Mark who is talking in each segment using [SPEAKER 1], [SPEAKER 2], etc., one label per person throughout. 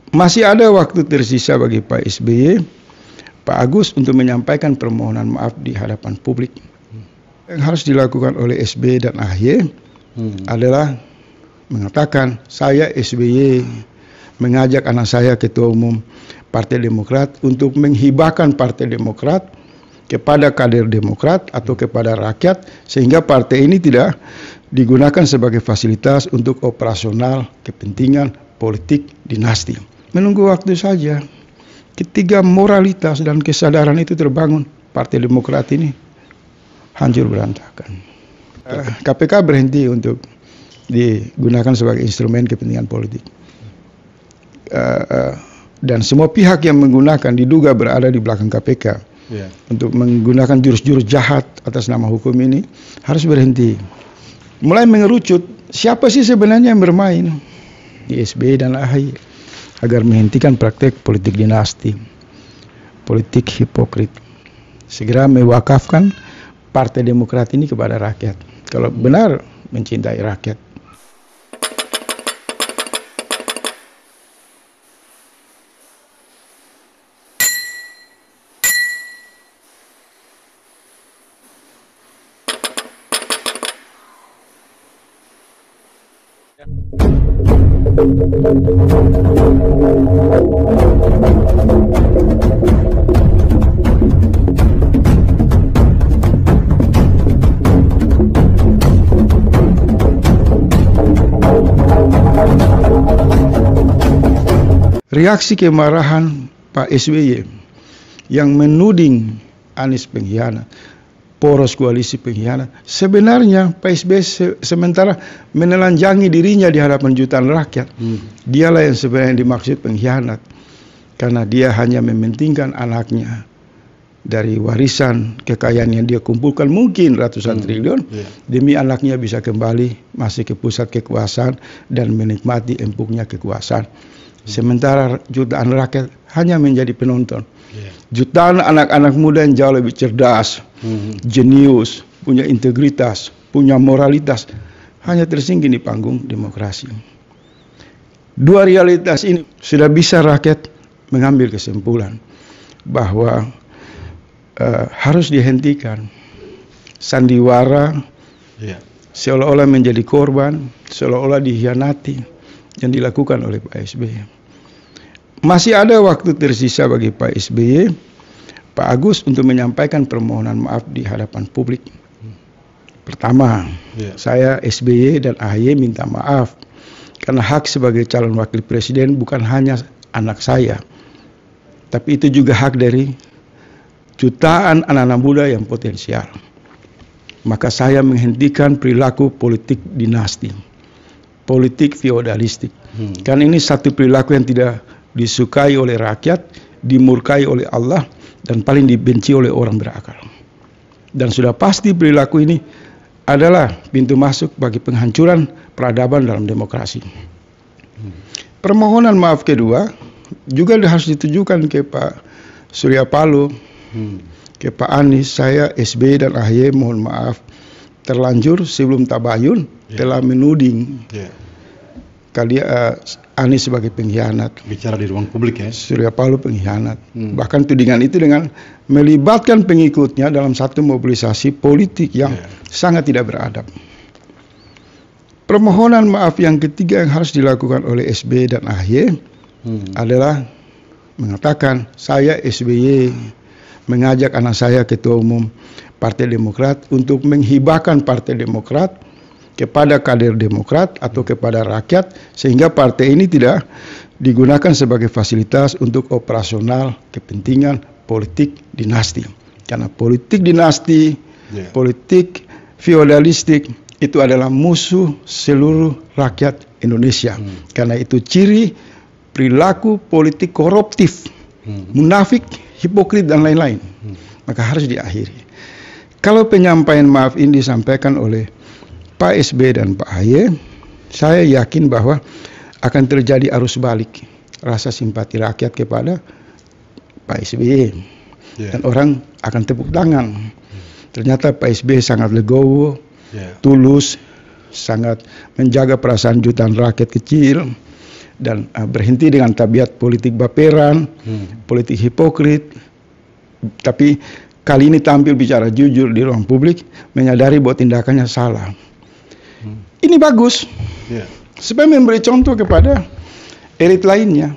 [SPEAKER 1] Masih ada waktu tersisa bagi Pak SBY, Pak Agus untuk menyampaikan permohonan maaf di hadapan publik. Yang harus dilakukan oleh SBY dan AHY adalah mengatakan, saya SBY mengajak anak saya Ketua Umum Partai Demokrat untuk menghibahkan Partai Demokrat kepada kader Demokrat atau kepada rakyat, sehingga partai ini tidak digunakan sebagai fasilitas untuk operasional kepentingan politik dinasti. Menunggu waktu saja. Ketika moralitas dan kesadaran itu terbangun, Partai Demokrat ini hancur berantakan. KPK berhenti untuk digunakan sebagai instrumen kepentingan politik. Dan semua pihak yang menggunakan diduga berada di belakang KPK untuk menggunakan jurus-jurus jahat atas nama hukum ini harus berhenti. Mulai mengerucut siapa sih sebenarnya yang bermain di SBY dan AHY agar menghentikan praktek politik dinasti, politik hipokrit. Segera mewakafkan Partai Demokrat ini kepada rakyat. Kalau benar mencintai rakyat. Reaksi kemarahan Pak SBY yang menuding Anies pengkhianat, poros koalisi pengkhianat. Sebenarnya Pak SBY sementara menelanjangi dirinya di hadapan jutaan rakyat. Dialah yang sebenarnya dimaksud pengkhianat, karena dia hanya mementingkan anaknya dari warisan kekayaan yang dia kumpulkan mungkin ratusan triliun, demi anaknya bisa kembali masih ke pusat kekuasaan dan menikmati empuknya kekuasaan. Sementara jutaan rakyat hanya menjadi penonton. Jutaan anak-anak muda yang jauh lebih cerdas, jenius, punya integritas, punya moralitas, hanya tersinggah di panggung demokrasi. Dua realitas ini sudah bisa rakyat mengambil kesimpulan bahwa harus dihentikan sandiwara seolah-olah menjadi korban, seolah-olah dikhianati yang dilakukan oleh Pak SBY. Masih ada waktu tersisa bagi Pak SBY, Pak Agus untuk menyampaikan permohonan maaf di hadapan publik. Pertama, saya SBY dan AHY minta maaf karena hak sebagai calon wakil presiden bukan hanya anak saya, tapi itu juga hak dari jutaan anak-anak muda yang potensial. Maka saya menghentikan perilaku politik dinasti, politik feodalistik. Karena ini satu perilaku yang tidak disukai oleh rakyat, dimurkai oleh Allah, dan paling dibenci oleh orang berakal. Dan sudah pasti perilaku ini adalah pintu masuk bagi penghancuran peradaban dalam demokrasi. Permohonan maaf kedua juga harus ditujukan ke Pak Surya Paloh, ke Pak Anies. Saya SBY dan AHY mohon maaf terlanjur sebelum tabayun telah menuding Anies sebagai pengkhianat.
[SPEAKER 2] Bicara di ruang publik ya.
[SPEAKER 1] Surya Paloh pengkhianat. Bahkan tudingan itu dengan melibatkan pengikutnya dalam satu mobilisasi politik yang sangat tidak beradab. Permohonan maaf yang ketiga yang harus dilakukan oleh SBY dan AHY adalah mengatakan, saya SBY mengajak anak saya Ketua Umum Partai Demokrat untuk menghibahkan Partai Demokrat kepada kader Demokrat atau kepada rakyat, sehingga partai ini tidak digunakan sebagai fasilitas untuk operasional kepentingan politik dinasti. Karena politik dinasti, politik feodalistik itu adalah musuh seluruh rakyat Indonesia. Karena itu ciri perilaku politik koruptif, munafik, hipokrit dan lain-lain. Maka harus diakhiri. Kalau penyampaian maaf ini disampaikan oleh Pak SBY dan Pak AHY, saya yakin bahwa akan terjadi arus balik rasa simpati rakyat kepada Pak SBY. Dan orang akan tepuk tangan. Ternyata Pak SBY sangat legowo, tulus, sangat menjaga perasaan jutaan rakyat kecil, dan berhenti dengan tabiat politik baperan, politik hipokrit. Tapi kali ini tampil bicara jujur di ruang publik, menyadari bahwa tindakannya salah. Ini bagus, supaya memberi contoh kepada elit lainnya.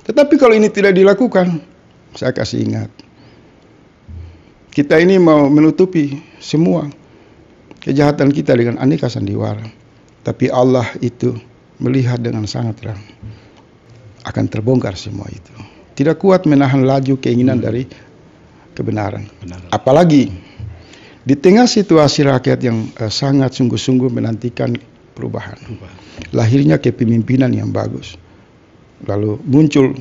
[SPEAKER 1] Tetapi kalau ini tidak dilakukan, saya kasih ingat, kita ini mau menutupi semua kejahatan kita dengan aneka sandiwara. Tapi Allah itu melihat dengan sangat terang. Akan terbongkar semua itu. Tidak kuat menahan laju keinginan dari kebenaran. Apalagi di tengah situasi rakyat yang sangat sungguh-sungguh menantikan perubahan. Lahirnya kepemimpinan yang bagus. Lalu muncul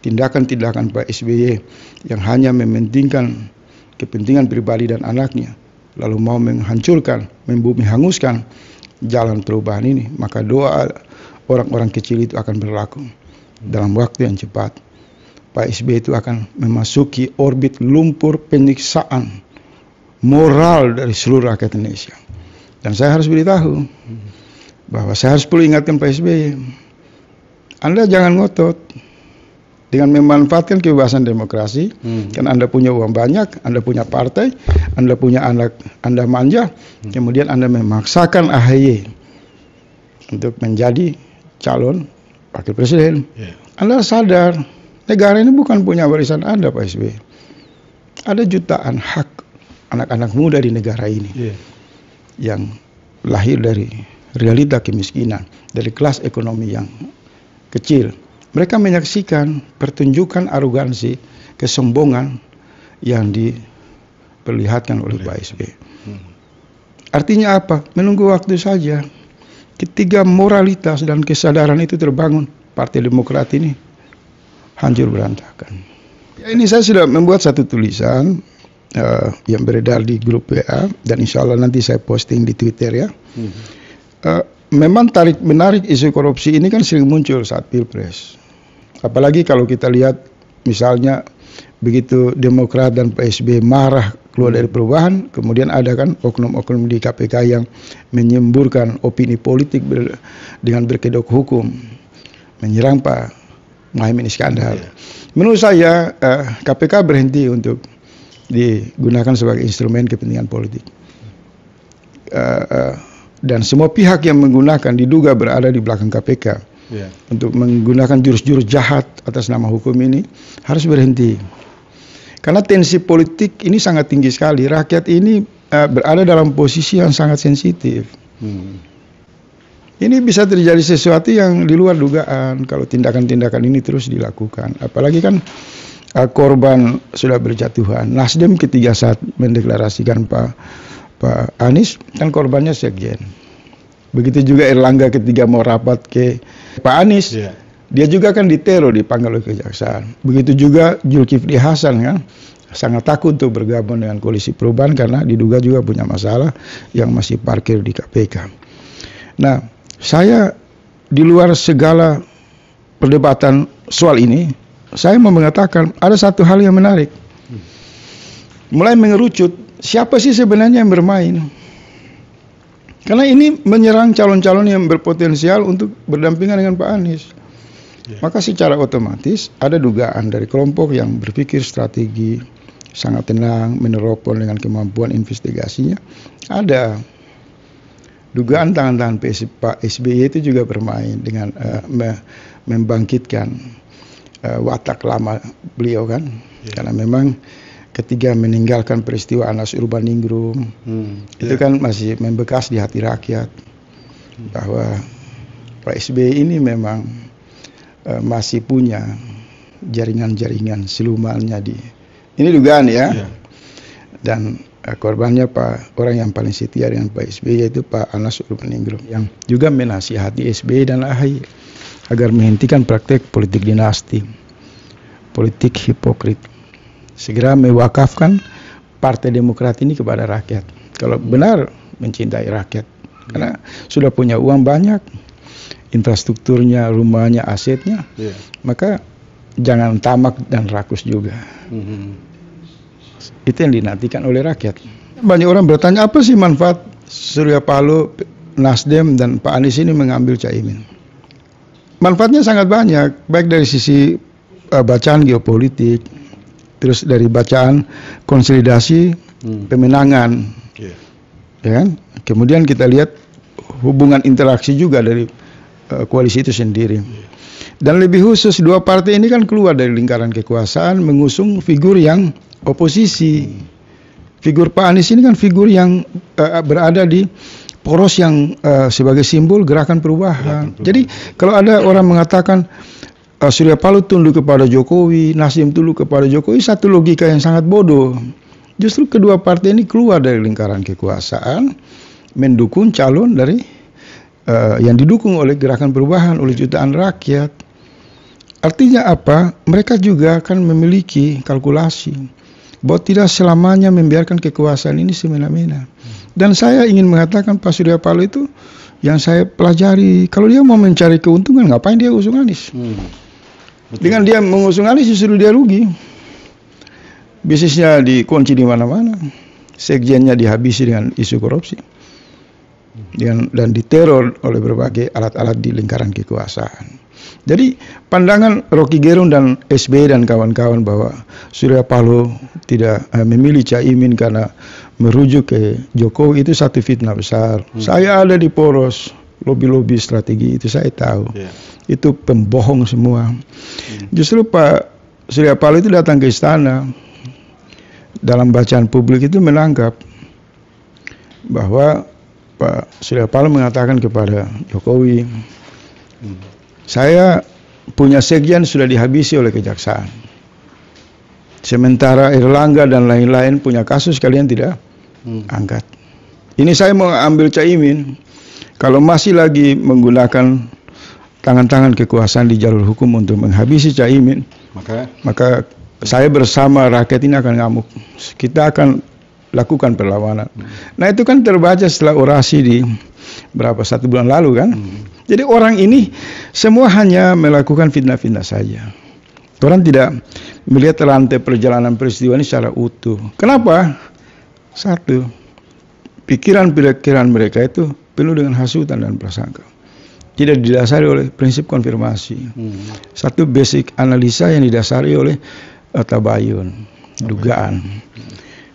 [SPEAKER 1] tindakan-tindakan Pak SBY yang hanya mementingkan kepentingan pribadi dan anaknya, lalu mau menghancurkan, membumi hanguskan jalan perubahan ini, maka doa orang-orang kecil itu akan berlaku dalam waktu yang cepat. Pak SBY itu akan memasuki orbit lumpur penyiksaan moral dari seluruh rakyat Indonesia. Dan saya harus beritahu bahwa saya harus perlu ingatkan Pak SBY, Anda jangan ngotot dengan memanfaatkan kebebasan demokrasi, kan Anda punya uang banyak, Anda punya partai, Anda punya anak, Anda manja, kemudian Anda memaksakan AHY untuk menjadi calon wakil presiden. Anda sadar, negara ini bukan punya warisan Anda, Pak SBY. Ada jutaan hak anak-anak muda di negara ini yang lahir dari realita kemiskinan, dari kelas ekonomi yang kecil. Mereka menyaksikan pertunjukan arogansi, kesombongan yang diperlihatkan oleh Pak SBY. Artinya apa? Menunggu waktu saja. Ketika moralitas dan kesadaran itu terbangun, Partai Demokrat ini hancur berantakan. Ya, ini saya sudah membuat satu tulisan yang beredar di grup WA, dan insya Allah nanti saya posting di Twitter ya. Memang tarik-menarik isu korupsi ini kan sering muncul saat Pilpres. Apalagi kalau kita lihat misalnya begitu Demokrat dan PSB marah keluar dari perubahan, kemudian ada kan oknum-oknum di KPK yang menyemburkan opini politik dengan berkedok hukum, menyerang Pak Muhaimin Iskandar. Menurut saya KPK berhenti untuk digunakan sebagai instrumen kepentingan politik. Dan semua pihak yang menggunakan diduga berada di belakang KPK untuk menggunakan jurus-jurus jahat atas nama hukum ini harus berhenti. Karena tensi politik ini sangat tinggi sekali. Rakyat ini berada dalam posisi yang sangat sensitif. Ini bisa terjadi sesuatu yang di luar dugaan kalau tindakan-tindakan ini terus dilakukan. Apalagi kan korban sudah berjatuhan. Nasdem ketiga saat mendeklarasikan Pak Anies kan korbannya sekjen. Begitu juga Erlangga ketika mau rapat ke Pak Anies, dia juga kan diteror, dipanggil oleh kejaksaan. Begitu juga Zulkifli Hasan kan sangat takut untuk bergabung dengan koalisi perubahan karena diduga juga punya masalah yang masih parkir di KPK. Nah, saya di luar segala perdebatan soal ini, saya mau mengatakan ada satu hal yang menarik. Mulai mengerucut, siapa sih sebenarnya yang bermain? Karena ini menyerang calon-calon yang berpotensial untuk berdampingan dengan Pak Anies. Maka secara otomatis ada dugaan dari kelompok yang berpikir strategi, sangat tenang, meneropon dengan kemampuan investigasinya. Ada dugaan tangan-tangan Pak SBY itu juga bermain dengan membangkitkan watak lama beliau kan. Karena memang ketika meninggalkan peristiwa Anas Urbaningrum, itu kan masih membekas di hati rakyat bahwa Pak SBY ini memang masih punya jaringan-jaringan silumannya di ini dugaan ya. Dan korbannya orang yang paling setia dengan Pak SBY yaitu Pak Anas Urbaningrum yang juga menasihati SBY dan AHY agar menghentikan praktek politik dinasti, politik hipokrit. Segera mewakafkan Partai Demokrat ini kepada rakyat. Kalau benar mencintai rakyat, karena sudah punya uang banyak, infrastrukturnya, rumahnya, asetnya, maka jangan tamak dan rakus juga. Itu yang dinantikan oleh rakyat. Banyak orang bertanya, apa sih manfaat Surya Paloh, Nasdem dan Pak Anies ini mengambil Caimin? manfaatnya sangat banyak, baik dari sisi bacaan geopolitik, terus dari bacaan konsolidasi pemenangan, ya kan? Kemudian kita lihat hubungan interaksi juga dari koalisi itu sendiri. Dan lebih khusus dua partai ini kan keluar dari lingkaran kekuasaan, mengusung figur yang oposisi. Figur Pak Anies ini kan figur yang berada di poros yang sebagai simbol gerakan perubahan. Jadi kalau ada orang mengatakan Surya Paloh tunduk kepada Jokowi, Nasdem tunduk kepada Jokowi, satu logika yang sangat bodoh. Justru kedua partai ini keluar dari lingkaran kekuasaan, mendukung calon dari yang didukung oleh gerakan perubahan, oleh jutaan rakyat. Artinya apa? Mereka juga akan memiliki kalkulasi bahwa tidak selamanya membiarkan kekuasaan ini semena-mena. Dan saya ingin mengatakan Pak Surya Paloh itu yang saya pelajari, kalau dia mau mencari keuntungan, ngapain dia usung Anies? Dengan dia mengusung Anies justru dia rugi. Bisnisnya dikunci di mana-mana, sekjennya dihabisi dengan isu korupsi, dan diteror oleh berbagai alat-alat di lingkaran kekuasaan. Jadi pandangan Rocky Gerung dan SBY dan kawan-kawan bahwa Surya Paloh tidak memilih Caimin karena merujuk ke Jokowi itu satu fitnah besar. Saya ada di poros lobby-lobby strategi itu, saya tahu. Itu pembohong semua. Justru Pak Surya Paloh itu datang ke istana, dalam bacaan publik itu menangkap bahwa Pak Surya Paloh mengatakan kepada Jokowi, saya punya sekjen sudah dihabisi oleh kejaksaan. Sementara Erlangga dan lain-lain punya kasus, kalian tidak angkat. Ini saya mau ambil Caimin. Kalau masih lagi menggunakan tangan-tangan kekuasaan di jalur hukum untuk menghabisi Caimin, maka saya bersama rakyat ini akan ngamuk. Kita akan lakukan perlawanan. Nah itu kan terbaca setelah orasi di satu bulan lalu kan. Jadi orang ini semua hanya melakukan fitnah-fitnah saja. Orang tidak melihat rantai perjalanan peristiwa ini secara utuh. Kenapa? Satu, pikiran-pikiran mereka itu penuh dengan hasutan dan prasangka. Tidak didasari oleh prinsip konfirmasi. Satu basic analisa yang didasari oleh tabayun, dugaan.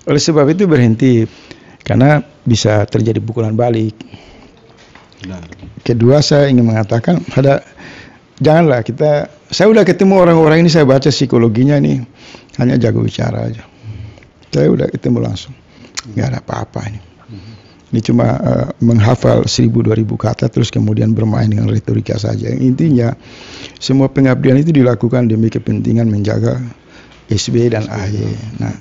[SPEAKER 1] Oleh sebab itu berhenti, karena bisa terjadi pukulan balik. Kedua, saya ingin mengatakan janganlah saya udah ketemu orang-orang ini, saya baca psikologinya ini hanya jago bicara aja. Saya udah ketemu langsung, nggak ada apa-apa ini. Ini cuma menghafal 1000-2000 kata terus kemudian bermain dengan retorika saja. Intinya semua pengabdian itu dilakukan demi kepentingan menjaga SBY dan AHY. Nah.